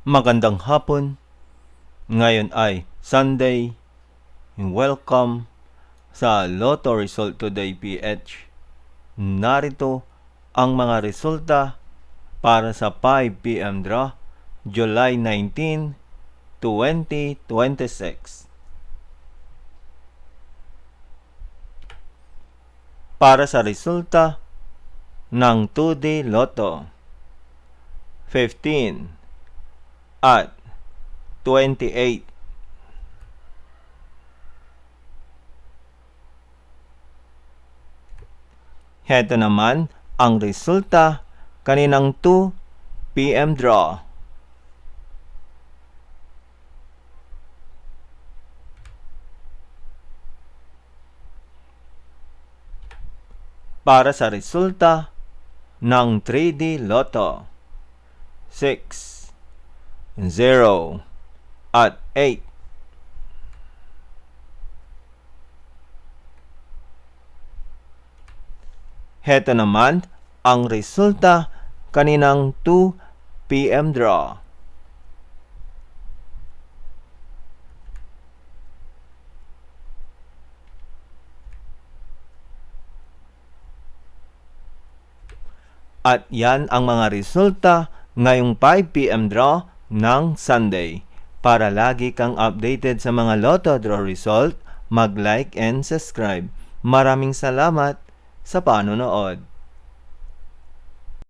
Magandang hapon. Ngayon ay Sunday. Welcome sa Lotto Result Today PH. Narito ang mga resulta para sa 5 PM draw, July 19, 2026. Para sa resulta ng 2D Lotto, 15 at 28. Heto naman ang resulta kaninang 2 PM draw. Para sa resulta ng 3D Lotto, 6, 0 at 8. Heto naman ang resulta kaninang 2 PM draw. At yan ang mga resulta ngayong 5 PM draw ng Sunday. Para lagi kang updated sa mga Lotto draw result, mag-like and subscribe. Maraming salamat sa panonood.